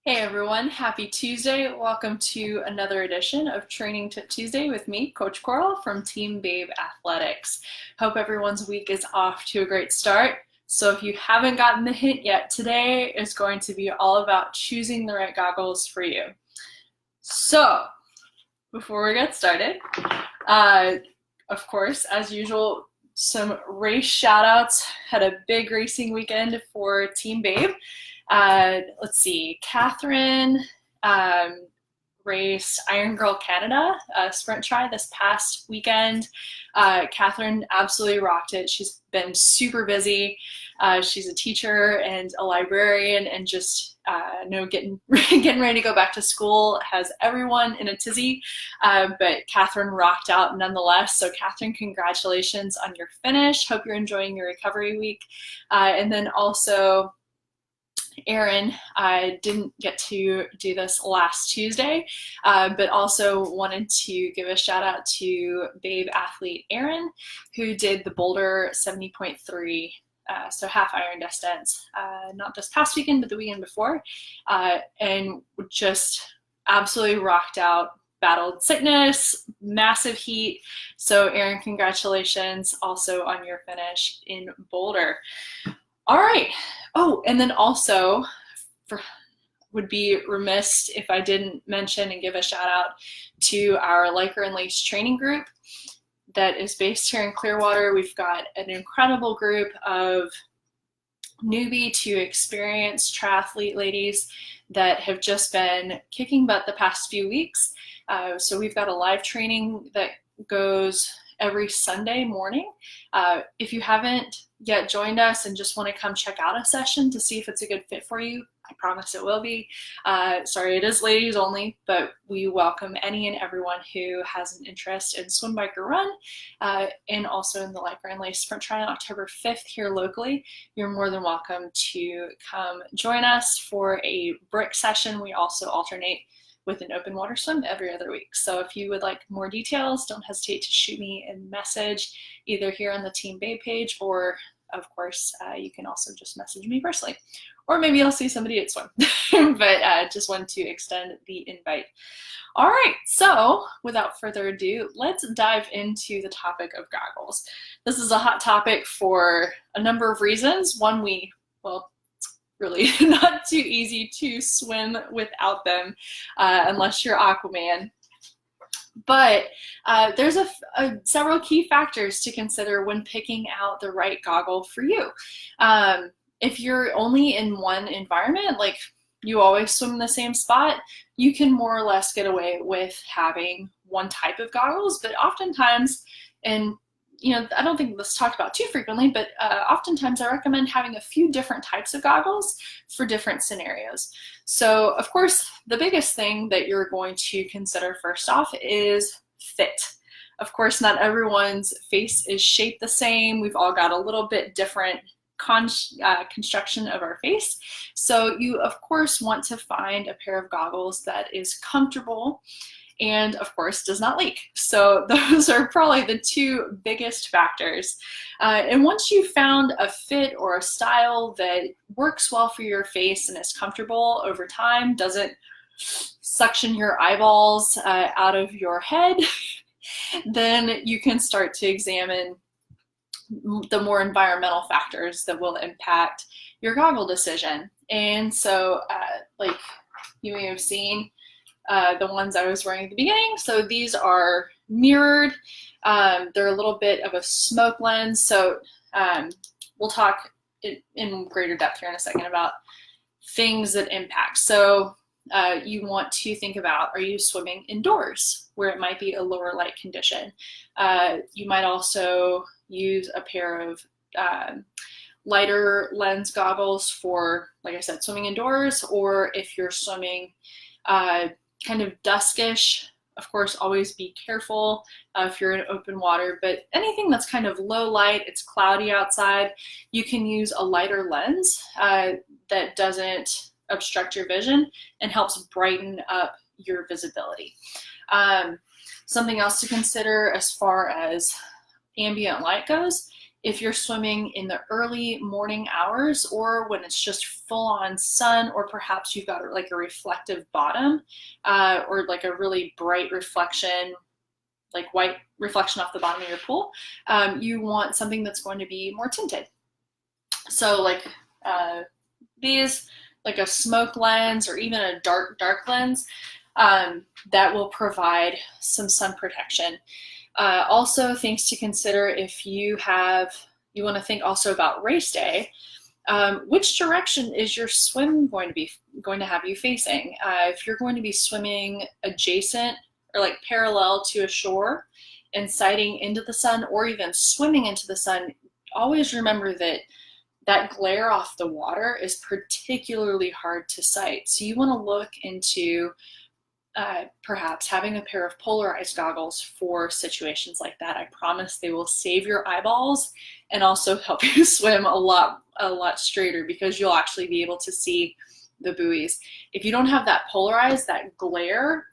Hey everyone, happy Tuesday. Welcome to another edition of Training Tip Tuesday with me, Coach Coral from Team Babe Athletics. Hope everyone's week is off to a great start. So if you haven't gotten the hint yet, today is going to be all about choosing the right goggles for you. So before we get started, of course, as usual, some race shout-outs. Had a big racing weekend for Team Babe. Let's see, Catherine raced Iron Girl Canada sprint try this past weekend. Catherine absolutely rocked it. She's been super busy. She's a teacher and a librarian and just getting ready to go back to school, has everyone in a tizzy, but Catherine rocked out nonetheless. So Catherine, congratulations on your finish. Hope you're enjoying your recovery week. And then also Erin, I didn't get to do this last Tuesday, but also wanted to give a shout out to Babe athlete Erin, who did the Boulder 70.3, so half iron distance, not this past weekend, but the weekend before, and just absolutely rocked out, battled sickness, massive heat. So Erin, congratulations also on your finish in Boulder. All right. Oh, and then also would be remiss if I didn't mention and give a shout out to our Lycra and Leash training group that is based here in Clearwater. We've got an incredible group of newbie to experienced triathlete ladies that have just been kicking butt the past few weeks. So we've got a live training that goes every Sunday morning. If you haven't yet joined us and just want to come check out a session to see if it's a good fit for you, I promise it will be. Sorry, it is ladies only, but we welcome any and everyone who has an interest in swim, bike, or run, and also in the Lycra and Leash Sprint Try on October 5th here locally. You're more than welcome to come join us for a brick session. We also alternate with an open water swim every other week. So if you would like more details, don't hesitate to shoot me a message either here on the Team Babe page, or of course, you can also just message me personally. Or maybe I'll see somebody at swim, but just wanted to extend the invite. All right, so without further ado, let's dive into the topic of goggles. This is a hot topic for a number of reasons. One, really not too easy to swim without them unless you're Aquaman. But there's several key factors to consider when picking out the right goggle for you. If you're only in one environment, like you always swim in the same spot, you can more or less get away with having one type of goggles. But oftentimes, and I don't think this is talked about too frequently, but oftentimes I recommend having a few different types of goggles for different scenarios. So of course, the biggest thing that you're going to consider first off is fit. Of course, not everyone's face is shaped the same. We've all got a little bit different construction of our face. So you of course want to find a pair of goggles that is comfortable and of course does not leak. So those are probably the two biggest factors. And once you've found a fit or a style that works well for your face and is comfortable over time, doesn't suction your eyeballs out of your head, then you can start to examine the more environmental factors that will impact your goggle decision. And so like you may have seen, the ones I was wearing at the beginning. So these are mirrored. They're a little bit of a smoke lens. So we'll talk in greater depth here in a second about things that impact. So you want to think about, are you swimming indoors where it might be a lower light condition? You might also use a pair of lighter lens goggles for, like I said, swimming indoors, or if you're swimming kind of duskish, of course, always be careful if you're in open water, but anything that's kind of low light, it's cloudy outside, you can use a lighter lens that doesn't obstruct your vision and helps brighten up your visibility. Something else to consider as far as ambient light goes If you're swimming in the early morning hours or when it's just full on sun, or perhaps you've got like a reflective bottom or like a really bright reflection, like white reflection off the bottom of your pool, you want something that's going to be more tinted. So like these, like a smoke lens or even a dark lens, that will provide some sun protection. Also, things to consider if you want to think also about race day. Which direction is your swim going to have you facing? If you're going to be swimming adjacent or like parallel to a shore and sighting into the sun, or even swimming into the sun, always remember that glare off the water is particularly hard to sight. So you want to look into perhaps having a pair of polarized goggles for situations like that. I promise they will save your eyeballs and also help you swim a lot straighter, because you'll actually be able to see the buoys. If you don't have that polarized, that glare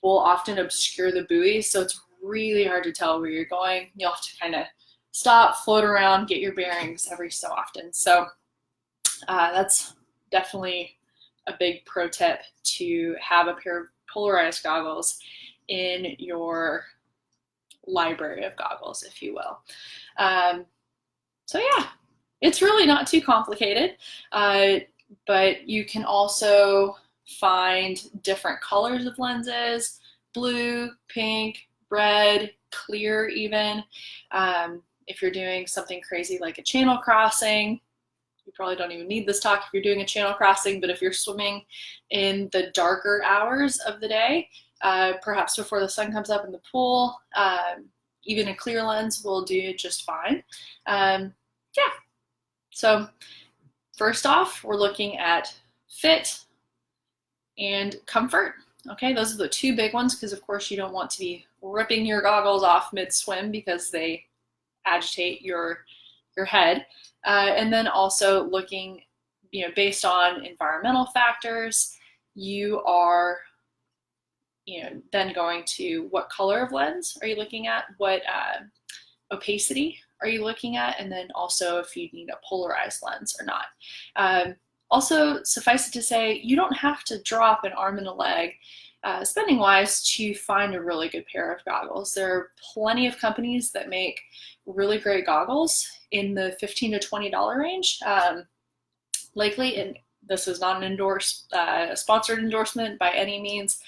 will often obscure the buoys, so it's really hard to tell where you're going. You'll have to kind of stop, float around, get your bearings every so often. So that's definitely a big pro tip, to have a pair of polarized goggles in your library of goggles, if you will. So yeah, it's really not too complicated, but you can also find different colors of lenses: blue, pink, red, clear even. If you're doing something crazy like a channel crossing, you probably don't even need this talk if you're doing a channel crossing, but if you're swimming in the darker hours of the day, perhaps before the sun comes up in the pool, even a clear lens will do just fine. Yeah, so first off, we're looking at fit and comfort. Okay, those are the two big ones, because of course you don't want to be ripping your goggles off mid-swim because they agitate your head. And then also looking, based on environmental factors, you are, then going to what color of lens are you looking at, what opacity are you looking at, and then also if you need a polarized lens or not. Also, suffice it to say, you don't have to drop an arm and a leg spending wise to find a really good pair of goggles. There are plenty of companies that make really great goggles in the $15 to $20 range. Lately, and this is not an sponsored endorsement by any means,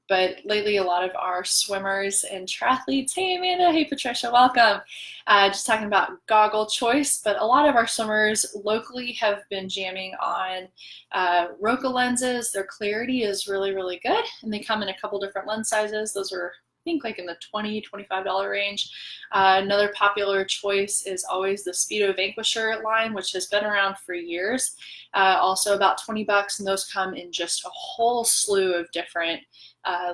but lately a lot of our swimmers and triathletes, hey Amanda, hey Patricia, welcome, just talking about goggle choice, but a lot of our swimmers locally have been jamming on Roca lenses. Their clarity is really, really good, and they come in a couple different lens sizes. Those are, I think, like in the $20, $25 range. Another popular choice is always the Speedo Vanquisher line, which has been around for years. Also about $20, and those come in just a whole slew of different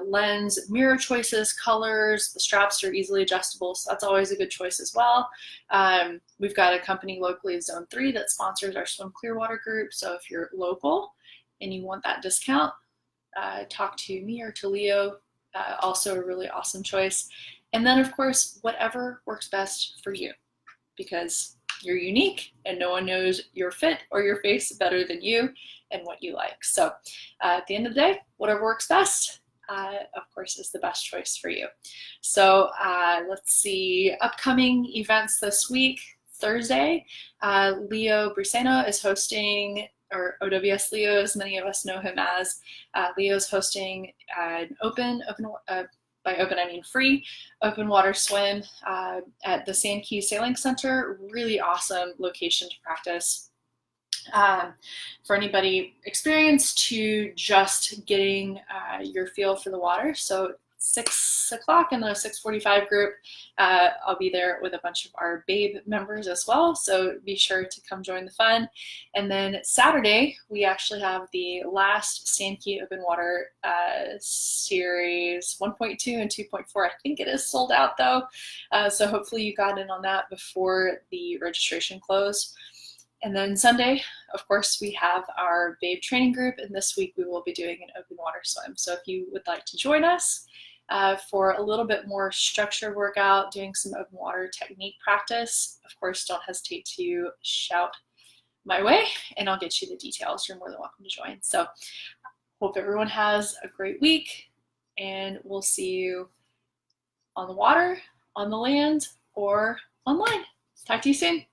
lens mirror choices, colors. The straps are easily adjustable, so that's always a good choice as well. We've got a company locally, Zone 3, that sponsors our Swim Clearwater group, so if you're local and you want that discount, talk to me or to Leo. Also a really awesome choice. And then, of course, whatever works best for you, because you're unique and no one knows your fit or your face better than you and what you like. So at the end of the day, whatever works best, of course, is the best choice for you. So let's see, upcoming events this week. Thursday, Leo Briseno is hosting, or OWS Leo, as many of us know him as. Leo's hosting an by open I mean free, open water swim at the Sand Key Sailing Center. Really awesome location to practice. For anybody experienced to just getting your feel for the water. So 6 o'clock in the 6:45 group, I'll be there with a bunch of our BABE members as well, so be sure to come join the fun. And then Saturday, we actually have the last Sand Key Open Water Series 1.2 and 2.4. I think it is sold out though, so hopefully you got in on that before the registration closed. And then Sunday, of course, we have our BABE training group, and this week we will be doing an open water swim. So if you would like to join us for a little bit more structured workout, doing some open water technique practice. Of course, don't hesitate to shout my way and I'll get you the details. You're more than welcome to join. So hope everyone has a great week, and we'll see you on the water, on the land, or online. Talk to you soon.